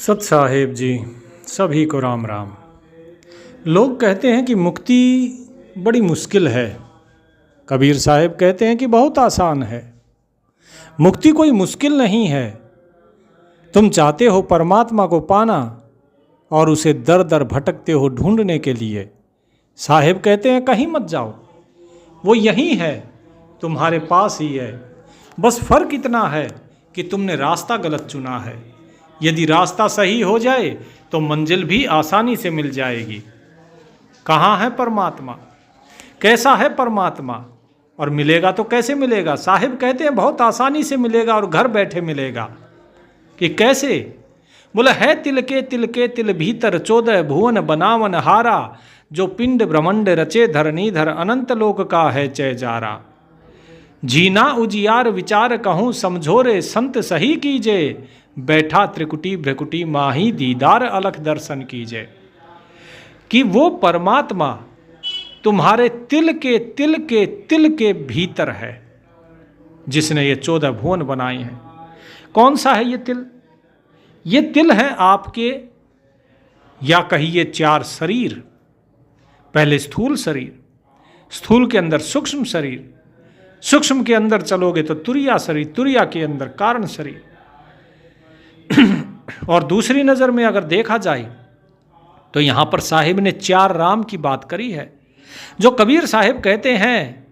सत साहेब जी, सभी को राम राम। लोग कहते हैं कि मुक्ति बड़ी मुश्किल है। कबीर साहब कहते हैं कि बहुत आसान है। मुक्ति कोई मुश्किल नहीं है। तुम चाहते हो परमात्मा को पाना और उसे दर दर भटकते हो ढूंढने के लिए। साहेब कहते हैं कहीं मत जाओ, वो यहीं है, तुम्हारे पास ही है। बस फर्क इतना है कि तुमने रास्ता गलत चुना है। यदि रास्ता सही हो जाए तो मंजिल भी आसानी से मिल जाएगी। कहाँ है परमात्मा, कैसा है परमात्मा और मिलेगा तो कैसे मिलेगा? साहिब कहते हैं बहुत आसानी से मिलेगा और घर बैठे मिलेगा। कि कैसे? बोले है तिल के तिल भीतर 14 भुवन बनावन हारा, जो पिंड ब्रह्मंड रचे धरणीधर अनंत लोक का है चय जारा। जीना उजियार विचार कहूँ समझोरे संत सही कीजे, बैठा त्रिकुटी भ्रकुटी माही दीदार अलख दर्शन कीजे। कि वो परमात्मा तुम्हारे तिल के भीतर है, जिसने ये 14 भुवन बनाए हैं। कौन सा है ये तिल? ये तिल है आपके, या कहिए 4 शरीर। पहले स्थूल शरीर, स्थूल के अंदर सूक्ष्म शरीर, सूक्ष्म के अंदर चलोगे तो तुरिया शरीर, तुरिया के अंदर कारण शरीर। और दूसरी नज़र में अगर देखा जाए तो यहाँ पर साहिब ने 4 राम की बात करी है। जो कबीर साहिब कहते हैं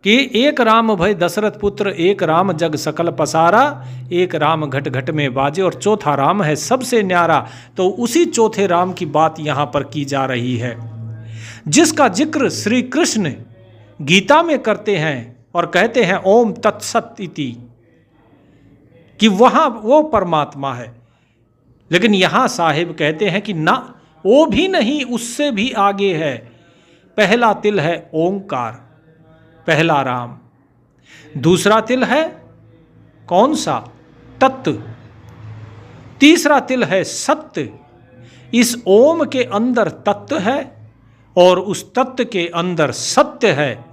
कि एक राम भय दशरथ पुत्र, एक राम जग सकल पसारा, एक राम घट घट में बाजे, और चौथा राम है सबसे न्यारा। तो उसी चौथे राम की बात यहाँ पर की जा रही है, जिसका जिक्र श्री कृष्ण गीता में करते हैं और कहते हैं ओम तत्सत इति, कि वहाँ वो परमात्मा है। लेकिन यहाँ साहिब कहते हैं कि ना, वो भी नहीं, उससे भी आगे है। पहला तिल है ओंकार, पहला राम। दूसरा तिल है कौन सा? तत्व। तीसरा तिल है सत्य। इस ओम के अंदर तत्व है और उस तत्व के अंदर सत्य है,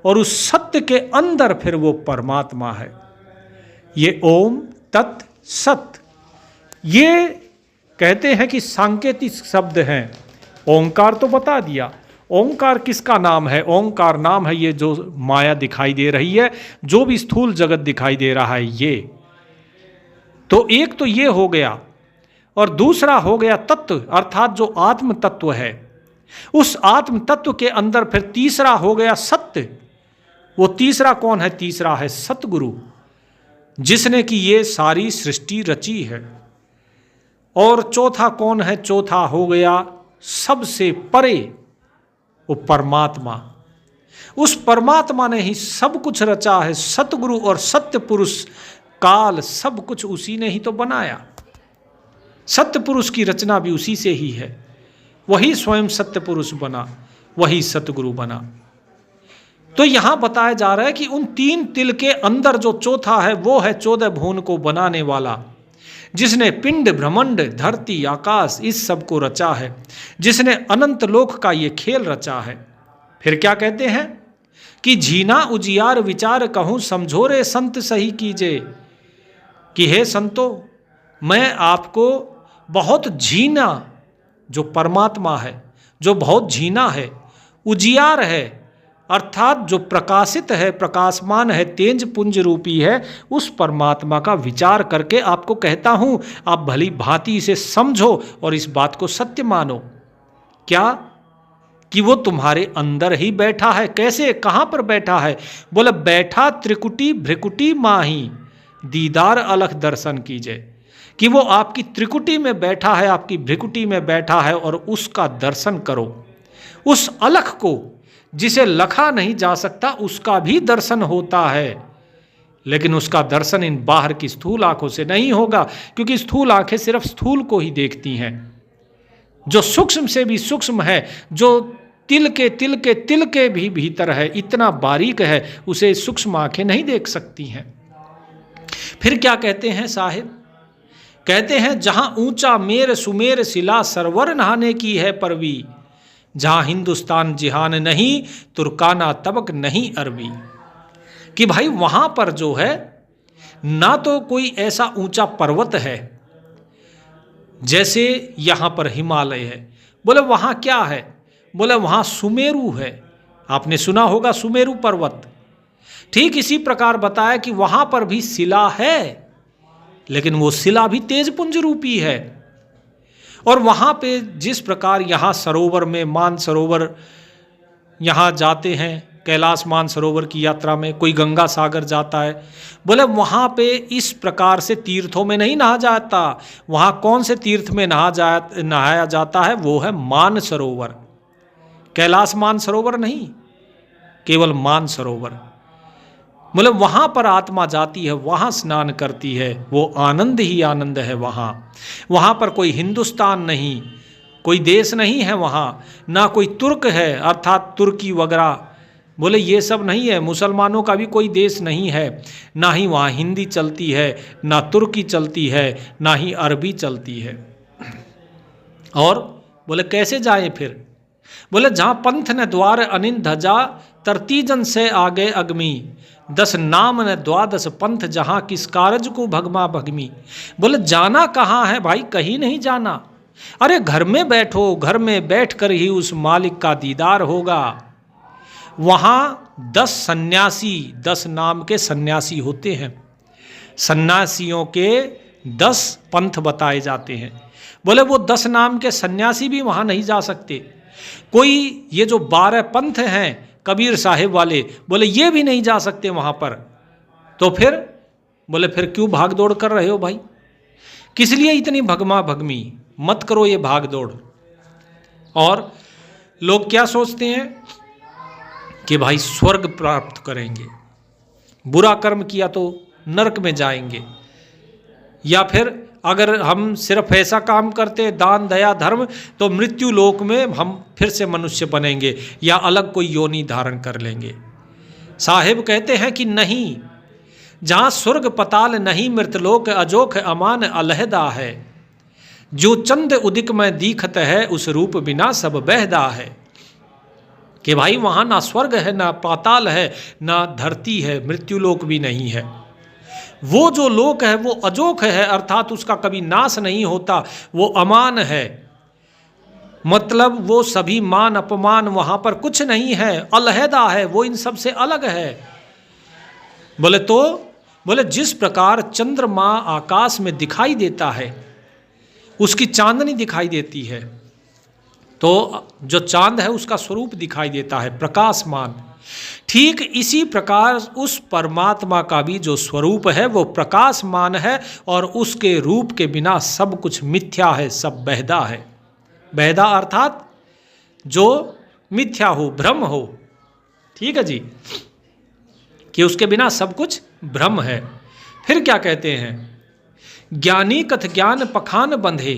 और उस सत्य के अंदर फिर वो परमात्मा है। ये ओम तत् सत, ये कहते हैं कि सांकेतिक शब्द हैं। ओंकार तो बता दिया, ओंकार किसका नाम है? ओंकार नाम है ये जो माया दिखाई दे रही है, जो भी स्थूल जगत दिखाई दे रहा है ये। तो एक तो ये हो गया, और दूसरा हो गया तत्व, अर्थात जो आत्म तत्व है। उस आत्म तत्व के अंदर फिर तीसरा हो गया सत्य। वो तीसरा कौन है? तीसरा है सतगुरु, जिसने कि ये सारी सृष्टि रची है। और चौथा कौन है? चौथा हो गया सबसे परे वो परमात्मा। उस परमात्मा ने ही सब कुछ रचा है। सतगुरु और सत्य पुरुष काल सब कुछ उसी ने ही तो बनाया। सत्य पुरुष की रचना भी उसी से ही है। वही स्वयं सत्य पुरुष बना, वही सतगुरु बना। तो यहां बताया जा रहा है कि उन 3 तिल के अंदर जो चौथा है वो है 14 भुवन को बनाने वाला, जिसने पिंड ब्रह्मांड धरती आकाश इस सब को रचा है, जिसने अनंत लोक का ये खेल रचा है। फिर क्या कहते हैं कि जीना उजियार विचार कहूँ समझोरे संत सही कीजे। कि हे संतो, मैं आपको बहुत झीना, जो परमात्मा है, जो बहुत झीना है, उजियार है, अर्थात जो प्रकाशित है, प्रकाशमान है, तेज पुंज रूपी है, उस परमात्मा का विचार करके आपको कहता हूं, आप भली भांति इसे समझो और इस बात को सत्य मानो। क्या? कि वो तुम्हारे अंदर ही बैठा है। कैसे? कहां पर बैठा है? बोले बैठा त्रिकुटी भ्रिकुटी माही दीदार अलख दर्शन कीजिए। कि वो आपकी त्रिकुटी में बैठा है, आपकी भ्रिकुटी में बैठा है, और उसका दर्शन करो। उस अलख को, जिसे लखा नहीं जा सकता, उसका भी दर्शन होता है। लेकिन उसका दर्शन इन बाहर की स्थूल आंखों से नहीं होगा, क्योंकि स्थूल आंखें सिर्फ स्थूल को ही देखती हैं। जो सूक्ष्म से भी सूक्ष्म है, जो तिल के भी भीतर है, इतना बारीक है, उसे सूक्ष्म आंखें नहीं देख सकती हैं। फिर क्या कहते हैं साहिब? कहते हैं जहां ऊंचा मेर सुमेर शिला सरवर नहाने की है परवी, जहां हिंदुस्तान जिहान नहीं तुर्काना तबक नहीं अरबी। कि भाई वहां पर जो है ना तो कोई ऐसा ऊंचा पर्वत है, जैसे यहाँ पर हिमालय है। बोले वहाँ क्या है? बोले वहाँ सुमेरु है। आपने सुना होगा सुमेरु पर्वत। ठीक इसी प्रकार बताया कि वहाँ पर भी शिला है, लेकिन वो शिला भी तेजपुंज रूपी है। और वहाँ पे जिस प्रकार यहाँ सरोवर में मानसरोवर यहाँ जाते हैं, कैलाश मानसरोवर की यात्रा में कोई गंगा सागर जाता है, बोले वहाँ पे इस प्रकार से तीर्थों में नहीं नहा जाता। वहाँ कौन से तीर्थ में नहाया जाता है? वो है मानसरोवर। कैलाश मानसरोवर नहीं, केवल मानसरोवर। बोले वहाँ पर आत्मा जाती है, वहाँ स्नान करती है, वो आनंद ही आनंद है वहाँ। वहाँ पर कोई हिंदुस्तान नहीं, कोई देश नहीं है वहाँ, ना कोई तुर्क है अर्थात तुर्की वगैरह। बोले ये सब नहीं है। मुसलमानों का भी कोई देश नहीं है, ना ही वहाँ हिंदी चलती है, ना तुर्की चलती है, ना ही अरबी चलती है। और बोले कैसे जाए फिर? बोले जहाँ पंथ ने द्वार अनिन धजा, तरतीजन से आगे अगमी, 10 नाम ने 12 पंथ, जहाँ किस कारज को भगमा भगमी। बोले जाना कहाँ है भाई? कहीं नहीं जाना। अरे घर में बैठो, घर में बैठकर ही उस मालिक का दीदार होगा। वहाँ 10 सन्यासी, 10 नाम के सन्यासी होते हैं। सन्यासियों के 10 पंथ बताए जाते हैं। बोले वो 10 नाम के सन्यासी भी वहाँ नहीं जा सकते। कोई ये जो 12 पंथ हैं कबीर साहिब वाले, बोले ये भी नहीं जा सकते वहाँ पर। तो फिर बोले फिर क्यों भाग दौड़ कर रहे हो भाई? किस लिए इतनी भगमा भगमी? मत करो ये भाग दौड़। और लोग क्या सोचते हैं कि भाई स्वर्ग प्राप्त करेंगे, बुरा कर्म किया तो नरक में जाएंगे, या फिर अगर हम सिर्फ ऐसा काम करते दान दया धर्म तो मृत्यु लोक में हम फिर से मनुष्य बनेंगे या अलग कोई योनि धारण कर लेंगे। साहिब कहते हैं कि नहीं, जहाँ स्वर्ग पताल नहीं, मृतलोक अजोख अमान अलहदा है, जो चंद उदिक में दीखत है, उस रूप बिना सब बहदा है। कि भाई वहाँ ना स्वर्ग है, ना पाताल है, ना धरती है, मृत्युलोक भी नहीं है। वो जो लोक है वो अजोख है, अर्थात उसका कभी नाश नहीं होता, वो अमान है। मतलब वो सभी मान अपमान वहाँ पर कुछ नहीं है, अलहदा है, वो इन सब से अलग है। बोले जिस प्रकार चंद्रमा आकाश में दिखाई देता है, उसकी चांदनी दिखाई देती है, तो जो चांद है उसका स्वरूप दिखाई देता है प्रकाशमान। ठीक इसी प्रकार उस परमात्मा का भी जो स्वरूप है वो प्रकाशमान है, और उसके रूप के बिना सब कुछ मिथ्या है, सब बहदा है। बहदा अर्थात जो मिथ्या हो, भ्रम हो। ठीक है जी, कि उसके बिना सब कुछ भ्रम है। फिर क्या कहते हैं? ज्ञानी कथ ज्ञान पखान बंधे,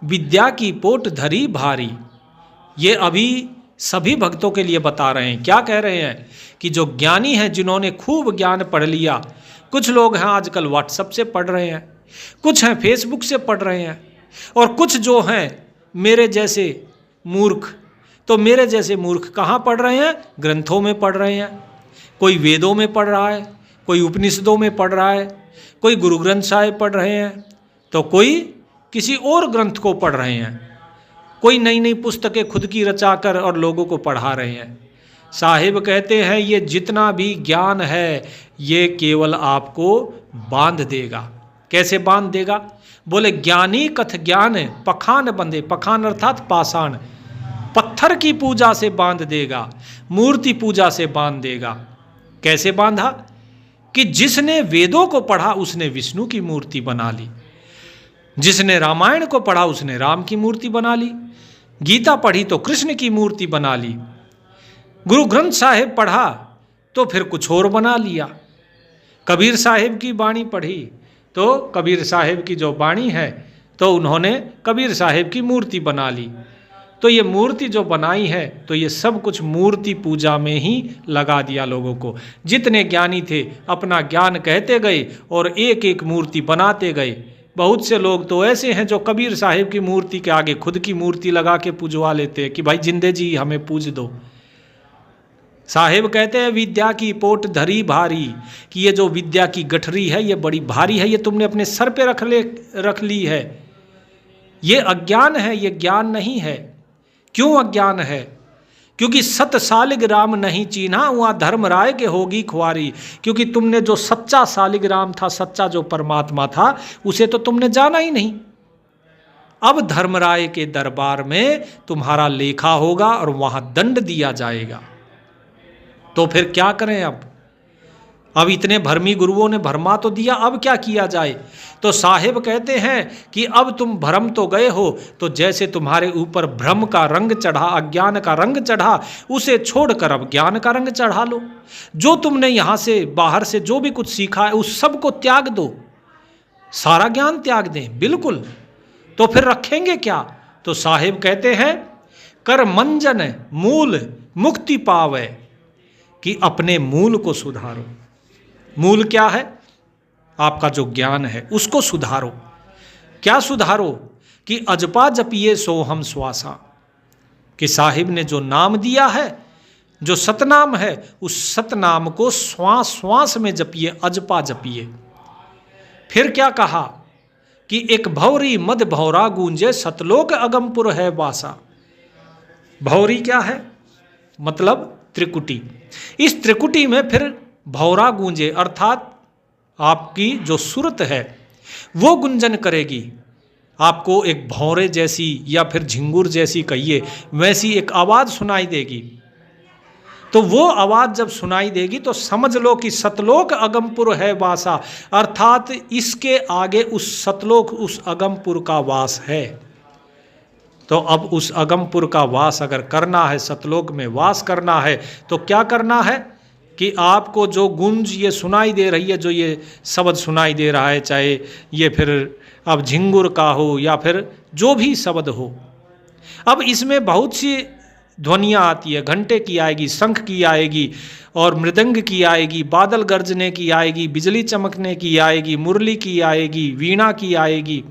विद्या की पोट धरी भारी। ये अभी सभी भक्तों के लिए बता रहे हैं। क्या कह रहे हैं? कि जो ज्ञानी हैं, जिन्होंने खूब ज्ञान पढ़ लिया, कुछ लोग हैं आजकल व्हाट्सएप से पढ़ रहे हैं, कुछ हैं फेसबुक से पढ़ रहे हैं, और कुछ जो हैं मेरे जैसे मूर्ख। तो मेरे जैसे मूर्ख कहाँ पढ़ रहे हैं? ग्रंथों में पढ़ रहे हैं। कोई वेदों में पढ़ रहा है, कोई उपनिषदों में पढ़ रहा है, कोई गुरु ग्रंथ साहिब पढ़ रहे हैं, तो कोई किसी और ग्रंथ को पढ़ रहे हैं, कोई नई नई पुस्तकें खुद की रचाकर और लोगों को पढ़ा रहे हैं। साहिब कहते हैं ये जितना भी ज्ञान है ये केवल आपको बांध देगा। कैसे बांध देगा? बोले ज्ञानी कथ ज्ञान पखान बंधे, पखान अर्थात पाषाण, पत्थर की पूजा से बांध देगा, मूर्ति पूजा से बांध देगा। कैसे बांधा? कि जिसने वेदों को पढ़ा उसने विष्णु की मूर्ति बना ली, जिसने रामायण को पढ़ा उसने राम की मूर्ति बना ली, गीता पढ़ी तो कृष्ण की मूर्ति बना ली, गुरु ग्रंथ साहिब पढ़ा तो फिर कुछ और बना लिया, कबीर साहिब की वाणी पढ़ी तो कबीर साहिब की जो वाणी है तो उन्होंने कबीर साहिब की मूर्ति बना ली। तो ये मूर्ति जो बनाई है तो ये सब कुछ मूर्ति पूजा में ही लगा दिया लोगों को। जितने ज्ञानी थे अपना ज्ञान कहते गए और एक एक मूर्ति बनाते गए। बहुत से लोग तो ऐसे हैं जो कबीर साहिब की मूर्ति के आगे खुद की मूर्ति लगा के पूजवा लेते हैं कि भाई जिंदे जी हमें पूज दो। साहिब कहते हैं विद्या की पोट धरी भारी, कि ये जो विद्या की गठरी है ये बड़ी भारी है, ये तुमने अपने सर पे रख ली है। ये अज्ञान है, ये ज्ञान नहीं है। क्यों अज्ञान है? क्योंकि सत सालिग्राम नहीं चीन्हा, वहाँ धर्मराय के होगी खुआरी। क्योंकि तुमने जो सच्चा सालिग्राम था, सच्चा जो परमात्मा था, उसे तो तुमने जाना ही नहीं। अब धर्मराय के दरबार में तुम्हारा लेखा होगा और वहाँ दंड दिया जाएगा। तो फिर क्या करें अब इतने भरमी गुरुओं ने भरमा तो दिया, अब क्या किया जाए? तो साहिब कहते हैं कि अब तुम भ्रम तो गए हो, तो जैसे तुम्हारे ऊपर भ्रम का रंग चढ़ा, अज्ञान का रंग चढ़ा, उसे छोड़कर अब ज्ञान का रंग चढ़ा लो। जो तुमने यहाँ से बाहर से जो भी कुछ सीखा है उस सब को त्याग दो, सारा ज्ञान त्याग दें बिल्कुल। तो फिर रखेंगे क्या? तो साहिब कहते हैं कर मंजन मूल मुक्ति पावे, कि अपने मूल को सुधारो। मूल क्या है? आपका जो ज्ञान है उसको सुधारो। क्या सुधारो? कि अजपा जपिए सोहम श्वासा, कि साहिब ने जो नाम दिया है, जो सतनाम है, उस सतनाम को श्वास श्वास में जपिए, अजपा जपिए। फिर क्या कहा? कि एक भौरी मद भौरा गूंजे, सतलोक अगमपुर है वासा। भौरी क्या है? मतलब त्रिकुटी। इस त्रिकुटी में फिर भौरा गूंजे, अर्थात आपकी जो सुरत है वो गुंजन करेगी। आपको एक भौरे जैसी या फिर झिंगुर जैसी कहिए, वैसी एक आवाज़ सुनाई देगी। तो वो आवाज़ जब सुनाई देगी तो समझ लो कि सतलोक अगमपुर है वासा, अर्थात इसके आगे उस सतलोक, उस अगमपुर का वास है। तो अब उस अगमपुर का वास अगर करना है, सतलोक में वास करना है, तो क्या करना है? कि आपको जो गुंज ये सुनाई दे रही है, जो ये शब्द सुनाई दे रहा है, चाहे ये फिर अब झिंगुर का हो या फिर जो भी शब्द हो, अब इसमें बहुत सी ध्वनियाँ आती है। घंटे की आएगी, शंख की आएगी, और मृदंग की आएगी, बादल गरजने की आएगी, बिजली चमकने की आएगी, मुरली की आएगी, वीणा की आएगी।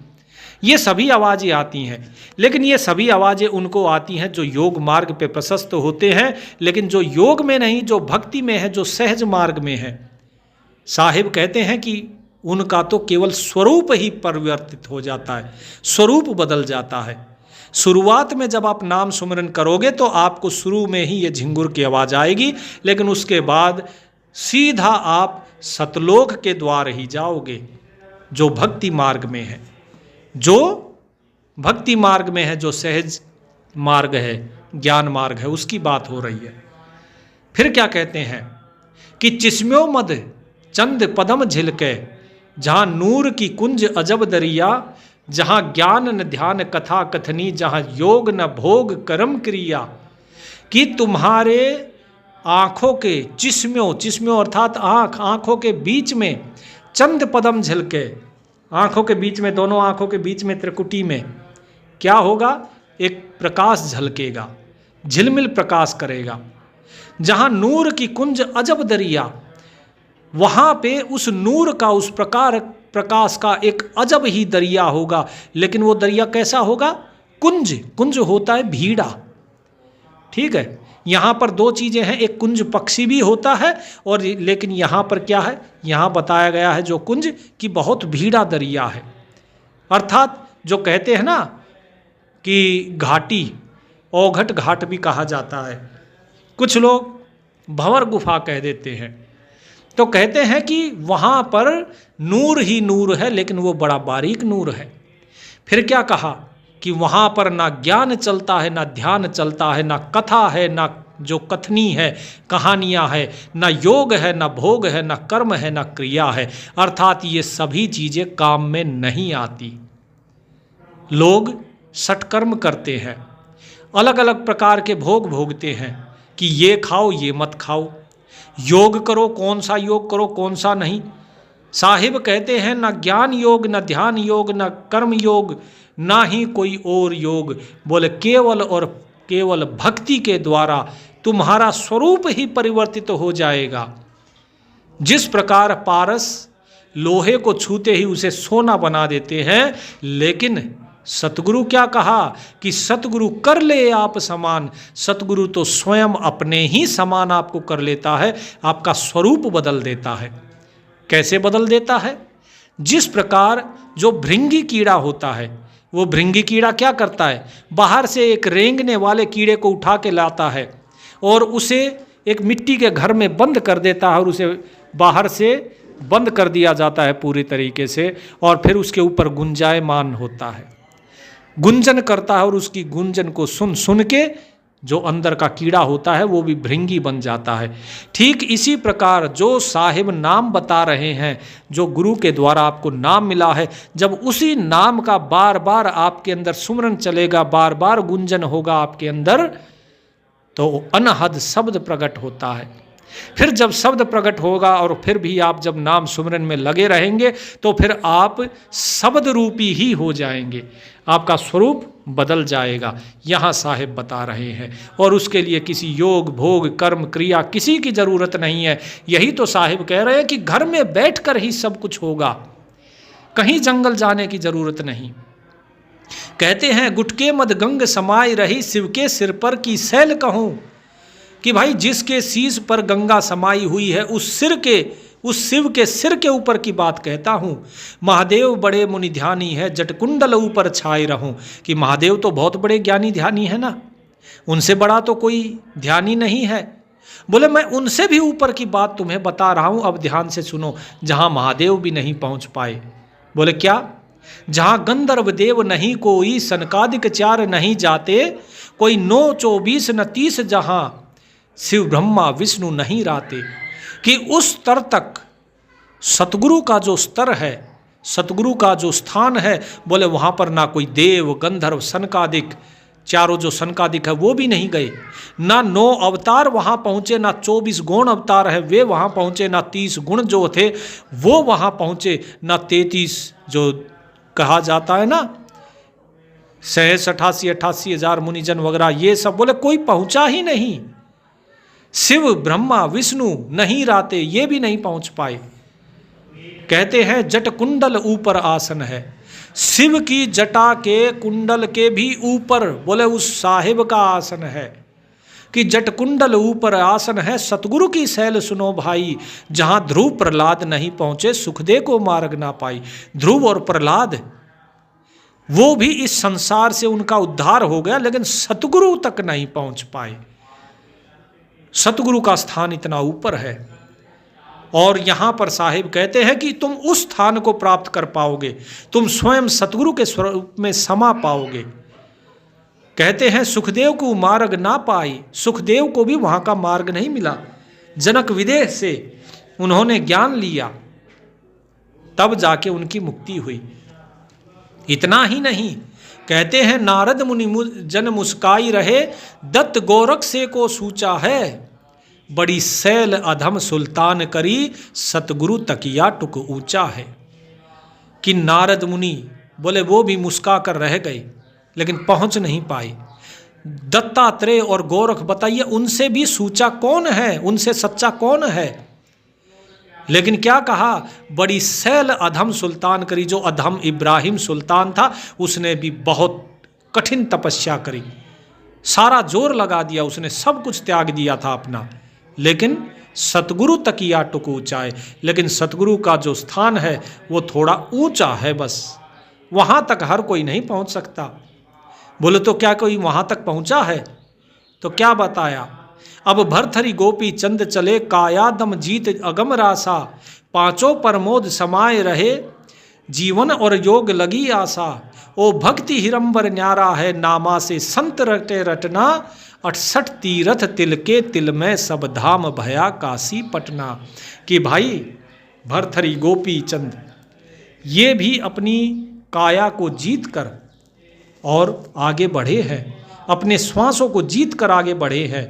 ये सभी आवाज़ें आती हैं, लेकिन ये सभी आवाज़ें उनको आती हैं जो योग मार्ग पे प्रशस्त होते हैं, लेकिन जो योग में नहीं, जो भक्ति में है, जो सहज मार्ग में है, साहिब कहते हैं कि उनका तो केवल स्वरूप ही परिवर्तित हो जाता है, स्वरूप बदल जाता है। शुरुआत में जब आप नाम सुमरन करोगे तो आपको शुरू में ही ये झिंगुर की आवाज़ आएगी, लेकिन उसके बाद सीधा आप सतलोक के द्वार ही जाओगे, जो भक्ति मार्ग में है, जो भक्ति मार्ग में है, जो सहज मार्ग है, ज्ञान मार्ग है, उसकी बात हो रही है। फिर क्या कहते हैं कि चिस्म्यो मद चंद पदम झिलके, जहाँ नूर की कुंज अजब दरिया, जहाँ ज्ञान न ध्यान कथा कथनी, जहाँ योग न भोग कर्म क्रिया। कि तुम्हारे आँखों के चिस्म्यो, चिस्म्यो अर्थात आँख, आँखों के बीच में चंद पदम झिलके, आँखों के बीच में, दोनों आँखों के बीच में त्रिकुटी में क्या होगा? एक प्रकाश झलकेगा, झिलमिल प्रकाश करेगा। जहाँ नूर की कुंज अजब दरिया, वहाँ पे उस नूर का, उस प्रकाश का एक अजब ही दरिया होगा। लेकिन वो दरिया कैसा होगा? कुंज, कुंज होता है भीड़ा, ठीक है। यहाँ पर दो चीज़ें हैं, एक कुंज पक्षी भी होता है, और लेकिन यहाँ पर क्या है? यहाँ बताया गया है जो कुंज की बहुत भीड़ा दरिया है। अर्थात जो कहते हैं ना कि घाटी, औघट घाट भी कहा जाता है, कुछ लोग भंवर गुफा कह देते हैं। तो कहते हैं कि वहाँ पर नूर ही नूर है, लेकिन वो बड़ा बारीक नूर है। फिर क्या कहा? कि वहाँ पर ना ज्ञान चलता है, ना ध्यान चलता है, ना कथा है, ना जो कथनी है, कहानियाँ है, ना योग है, ना भोग है, ना कर्म है, ना क्रिया है। अर्थात ये सभी चीज़ें काम में नहीं आती। लोग सटकर्म करते हैं, अलग अलग प्रकार के भोग भोगते हैं कि ये खाओ, ये मत खाओ, योग करो, कौन सा योग करो, कौन सा नहीं। साहिब कहते हैं ना ज्ञान योग, ना ध्यान योग, ना कर्म योग, ना ही कोई और योग। बोले केवल और केवल भक्ति के द्वारा तुम्हारा स्वरूप ही परिवर्तित हो जाएगा। जिस प्रकार पारस लोहे को छूते ही उसे सोना बना देते हैं, लेकिन सतगुरु क्या कहा? कि सतगुरु कर ले आप समान। सतगुरु तो स्वयं अपने ही समान आपको कर लेता है, आपका स्वरूप बदल देता है। कैसे बदल देता है? जिस प्रकार जो भृंगी कीड़ा होता है, वो भृंगी कीड़ा क्या करता है, बाहर से एक रेंगने वाले कीड़े को उठा के लाता है और उसे एक मिट्टी के घर में बंद कर देता है और उसे बाहर से बंद कर दिया जाता है पूरी तरीके से, और फिर उसके ऊपर गुंजायमान होता है, गुंजन करता है और उसकी गुंजन को सुन सुन के जो अंदर का कीड़ा होता है वो भी भृंगी बन जाता है। ठीक इसी प्रकार जो साहिब नाम बता रहे हैं, जो गुरु के द्वारा आपको नाम मिला है, जब उसी नाम का बार बार आपके अंदर सुमरन चलेगा, बार बार गुंजन होगा आपके अंदर, तो अनहद शब्द प्रकट होता है। फिर जब शब्द प्रकट होगा और फिर भी आप जब नाम सुमरन में लगे रहेंगे तो फिर आप शब्द रूपी ही हो जाएंगे, आपका स्वरूप बदल जाएगा, यहाँ साहिब बता रहे हैं। और उसके लिए किसी योग भोग कर्म क्रिया किसी की ज़रूरत नहीं है। यही तो साहिब कह रहे हैं कि घर में बैठकर ही सब कुछ होगा, कहीं जंगल जाने की ज़रूरत नहीं। कहते हैं गुटके मद गंग समाई रही शिव के सिर पर की सैल कहूँ, कि भाई जिसके शीश पर गंगा समाई हुई है उस शिव के सिर के ऊपर की बात कहता हूँ। महादेव बड़े मुनि ध्यानी है जटकुंडल ऊपर छाए रहूं, कि महादेव तो बहुत बड़े ज्ञानी ध्यानी है ना, उनसे बड़ा तो कोई ध्यानी नहीं है। बोले मैं उनसे भी ऊपर की बात तुम्हें बता रहा हूँ, अब ध्यान से सुनो, जहाँ महादेव भी नहीं पहुँच पाए। बोले क्या? जहाँ गंधर्व देव नहीं कोई, सनकादिक चार नहीं जाते, कोई 9 24 न 30 जहाँ शिव ब्रह्मा विष्णु नहीं राते। कि उस स्तर तक सतगुरु का जो स्तर है, सतगुरु का जो स्थान है, बोले वहाँ पर ना कोई देव गंधर्व सनकादिक, चारों जो सनकादिक है वो भी नहीं गए, ना 9 अवतार वहाँ पहुँचे, ना 24 गौण अवतार है वे वहाँ पहुँचे, ना 30 गुण जो थे वो वहाँ पहुँचे, ना 33 जो कहा जाता है ना 88 हजार मुनिजन वगैरह ये सब, बोले कोई पहुँचा ही नहीं। शिव ब्रह्मा विष्णु नहीं राते, ये भी नहीं पहुंच पाए। कहते हैं जट कुंडल ऊपर आसन है, शिव की जटा के कुंडल के भी ऊपर बोले उस साहिब का आसन है, कि जट कुंडल ऊपर आसन है, सतगुरु की सैल सुनो भाई, जहां ध्रुव प्रहलाद नहीं पहुंचे सुखदेव को मार्ग ना पाई। ध्रुव और प्रहलाद वो भी इस संसार से उनका उद्धार हो गया, लेकिन सतगुरु तक नहीं पहुंच पाए। सतगुरु का स्थान इतना ऊपर है, और यहाँ पर साहिब कहते हैं कि तुम उस स्थान को प्राप्त कर पाओगे, तुम स्वयं सतगुरु के स्वरूप में समा पाओगे। कहते हैं सुखदेव को मार्ग ना पाई, सुखदेव को भी वहाँ का मार्ग नहीं मिला, जनक विदेह से उन्होंने ज्ञान लिया, तब जाके उनकी मुक्ति हुई। इतना ही नहीं, कहते हैं नारद मुनि जन मुस्काई रहे, दत्त गोरख से को सूचा है, बड़ी सैल अधम सुल्तान करी, सतगुरु तकिया टुक ऊंचा है। कि नारद मुनि बोले वो भी मुस्का कर रह गए, लेकिन पहुंच नहीं पाए। दत्तात्रेय और गोरख बताइए उनसे भी सूचा कौन है, उनसे सच्चा कौन है? लेकिन क्या कहा, बड़ी सैल अधम सुल्तान करी। जो अधम इब्राहिम सुल्तान था उसने भी बहुत कठिन तपस्या करी, सारा जोर लगा दिया, उसने सब कुछ त्याग दिया था अपना, लेकिन सतगुरु तकिया टुक ऊंचा है। लेकिन सतगुरु का जो स्थान है वो थोड़ा ऊंचा है, बस वहाँ तक हर कोई नहीं पहुँच सकता। बोले तो क्या कोई वहाँ तक पहुँचा है? तो क्या बताया, अब भरथरी गोपी चंद चले, कायादम जीत अगम रासा, पांचों परमोद समाये रहे, जीवन और योग लगी आशा। ओ भक्ति हिरंबर न्यारा है, नामा से संत रटे रटना, 68 तीरथ तिल के तिल में सब धाम भया काशी पटना। कि भाई भरथरी गोपी चंद ये भी अपनी काया को जीत कर और आगे बढ़े हैं, अपने श्वासों को जीत कर आगे बढ़े हैं,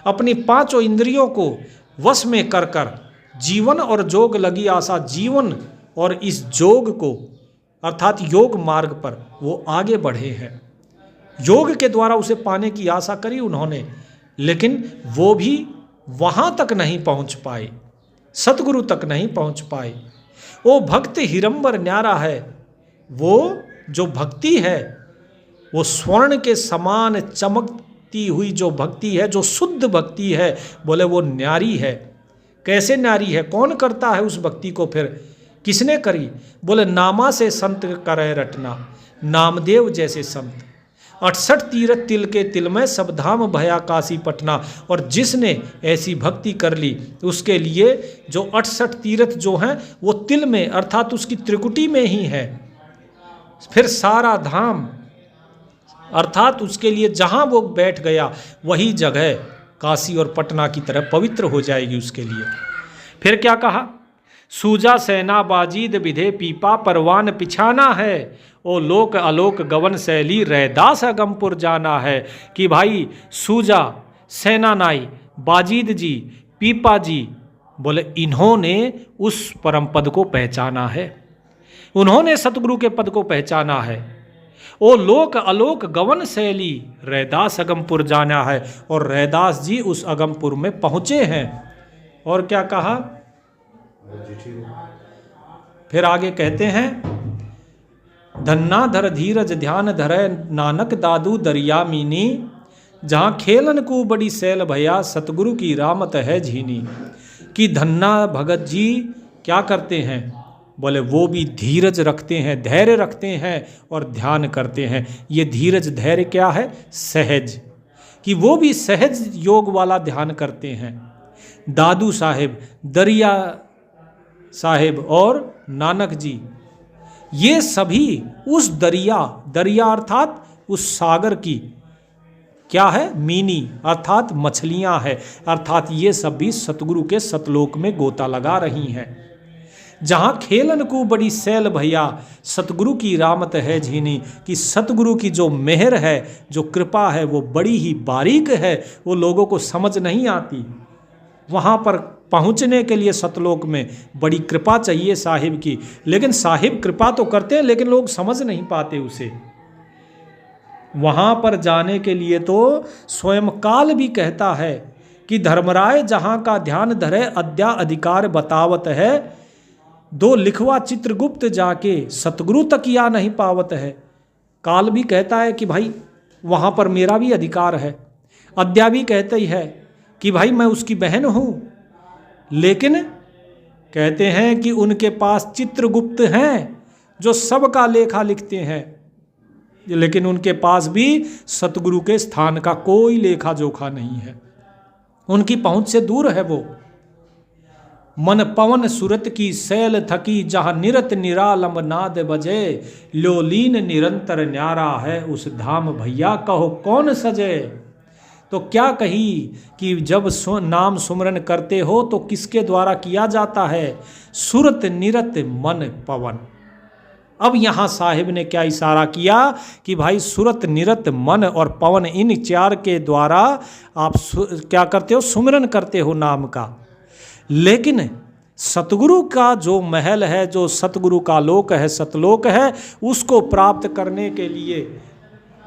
अपनी 5 इंद्रियों को वश में कर कर जीवन और जोग लगी आशा, जीवन और इस जोग को अर्थात योग मार्ग पर वो आगे बढ़े हैं। योग के द्वारा उसे पाने की आशा करी उन्होंने, लेकिन वो भी वहाँ तक नहीं पहुँच पाए, सतगुरु तक नहीं पहुँच पाए। वो भक्त हिरंबर न्यारा है, वो जो भक्ति है वो स्वर्ण के समान चमकती हुई जो भक्ति है, जो शुद्ध भक्ति है, बोले वो न्यारी है। कैसे न्यारी है, कौन करता है उस भक्ति को, फिर किसने करी? बोले नामा से संत करे रटना, नामदेव जैसे संत। 68 तीरथ तिल के तिल में सब धाम भया काशी पटना। और जिसने ऐसी भक्ति कर ली उसके लिए जो 68 तीर्थ जो हैं वो तिल में अर्थात उसकी त्रिकुटी में ही है। फिर सारा धाम अर्थात उसके लिए जहाँ वो बैठ गया वही जगह काशी और पटना की तरह पवित्र हो जाएगी उसके लिए। फिर क्या कहा, सूजा सेना बाजीद विधे पीपा परवान पिछाना है, ओ लोक अलोक गवन शैली रैदास अगमपुर जाना है। कि भाई सूजा सेना नाई बाजीद जी पीपा जी बोले इन्होंने उस परम पद को पहचाना है, उन्होंने सतगुरु के पद को पहचाना है। ओ लोक अलोक गवन शैली रैदास अगमपुर जाना है, और रैदास जी उस अगमपुर में पहुँचे हैं। और क्या कहा, फिर आगे कहते हैं धन्ना धर धीरज ध्यान धरे नानक दादू दरिया मीनी, जहाँ खेलन को बड़ी सैल भया सतगुरु की रामत है झीनी। कि धन्ना भगत जी क्या करते हैं, बोले वो भी धीरज रखते हैं, धैर्य रखते हैं और ध्यान करते हैं। ये धीरज धैर्य क्या है, सहज, कि वो भी सहज योग वाला ध्यान करते हैं। दादू साहेब, दरिया साहेब और नानक जी, ये सभी उस दरिया, दरिया अर्थात उस सागर की क्या है, मीनी अर्थात मछलियां हैं, अर्थात ये सब भी सतगुरु के सतलोक में गोता लगा रही हैं। जहाँ खेलन को बड़ी सैल भैया सतगुरु की रामत है झीनी, कि सतगुरु की जो मेहर है, जो कृपा है वो बड़ी ही बारीक है, वो लोगों को समझ नहीं आती। वहाँ पर पहुँचने के लिए सतलोक में बड़ी कृपा चाहिए साहिब की, लेकिन साहिब कृपा तो करते हैं लेकिन लोग समझ नहीं पाते उसे। वहाँ पर जाने के लिए तो स्वयं काल भी कहता है कि धर्मराय जहाँ का ध्यान धरे अद्या अधिकार बतावत है, दो लिखवा चित्रगुप्त जाके सतगुरु तक या नहीं पावत है। काल भी कहता है कि भाई वहाँ पर मेरा भी अधिकार है। अद्या भी कहते ही है कि भाई मैं उसकी बहन हूँ, लेकिन कहते हैं कि उनके पास चित्रगुप्त हैं जो सबका लेखा लिखते हैं, लेकिन उनके पास भी सतगुरु के स्थान का कोई लेखा जोखा नहीं है, उनकी पहुँच से दूर है वो। मन पवन सुरत की सैल थकी, जहाँ निरत निरालंब नाद बजे, लोलीन निरंतर न्यारा है उस धाम भैया कहो कौन सजे। तो क्या कही कि जब नाम सुमरन करते हो तो किसके द्वारा किया जाता है, सुरत निरत मन पवन। अब यहाँ साहिब ने क्या इशारा किया कि भाई सुरत निरत मन और पवन, इन चार के द्वारा आप क्या करते हो, सुमिरन करते हो नाम का। लेकिन सतगुरु का जो महल है, जो सतगुरु का लोक है, सतलोक है, उसको प्राप्त करने के लिए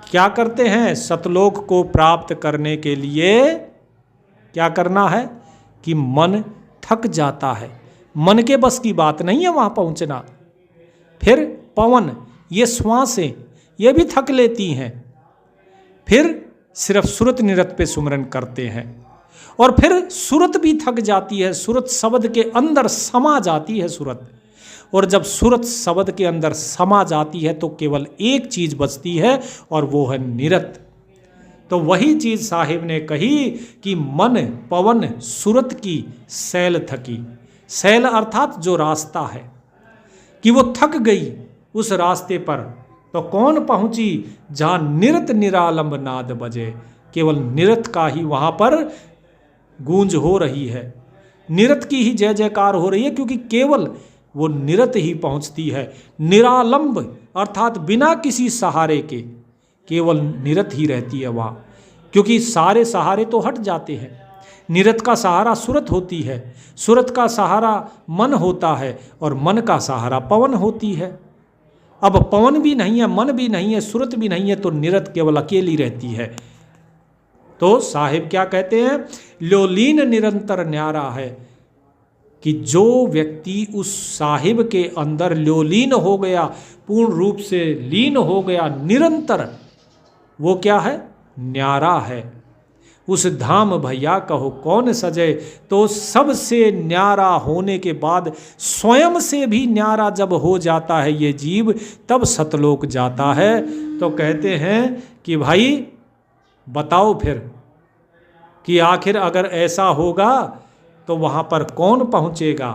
क्या करते हैं, सतलोक को प्राप्त करने के लिए क्या करना है कि मन थक जाता है, मन के बस की बात नहीं है वहाँ पहुँचना। फिर पवन, ये श्वासें ये भी थक लेती हैं, फिर सिर्फ सुरत निरत पे सुमरन करते हैं, और फिर सुरत भी थक जाती है, सुरत शब्द के अंदर समा जाती है सुरत। और जब सुरत शब्द के अंदर समा जाती है तो केवल एक चीज़ बचती है और वो है निरत। तो वही चीज़ साहिब ने कही कि मन पवन सुरत की सैल थकी। सैल अर्थात जो रास्ता है, कि वो थक गई उस रास्ते पर। तो कौन पहुंची, जहाँ निरत निरालंब नाद बजे, केवल निरत का ही वहाँ पर गूंज हो रही है, निरत की ही जय जयकार हो रही है, क्योंकि केवल वो निरत ही पहुँचती है। निरालंब अर्थात बिना किसी सहारे के, केवल निरत ही रहती है वहाँ, क्योंकि सारे सहारे तो हट जाते हैं। निरत का सहारा सुरत होती है, सुरत का सहारा मन होता है, और मन का सहारा पवन होती है। अब पवन भी नहीं है, मन भी नहीं है, सुरत भी नहीं है, तो निरत केवल अकेली रहती है। तो साहिब क्या कहते हैं, लोलीन निरंतर न्यारा है, कि जो व्यक्ति उस साहिब के अंदर लोलीन हो गया, पूर्ण रूप से लीन हो गया, निरंतर, वो क्या है, न्यारा है। उस धाम भैया कहो कौन सजे। तो सबसे न्यारा होने के बाद स्वयं से भी न्यारा जब हो जाता है ये जीव, तब सतलोक जाता है। तो कहते हैं कि भाई बताओ फिर कि आखिर अगर ऐसा होगा तो वहाँ पर कौन पहुँचेगा।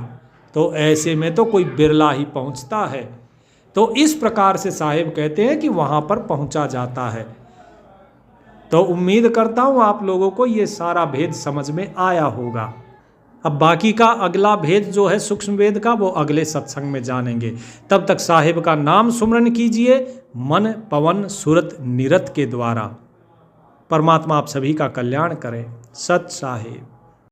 तो ऐसे में तो कोई बिरला ही पहुँचता है। तो इस प्रकार से साहिब कहते हैं कि वहाँ पर पहुँचा जाता है। तो उम्मीद करता हूँ आप लोगों को ये सारा भेद समझ में आया होगा। अब बाकी का अगला भेद जो है सूक्ष्म वेद का, वो अगले सत्संग में जानेंगे। तब तक साहिब का नाम सुमरन कीजिए मन पवन सुरत निरत के द्वारा। परमात्मा आप सभी का कल्याण करें। सत साहिब।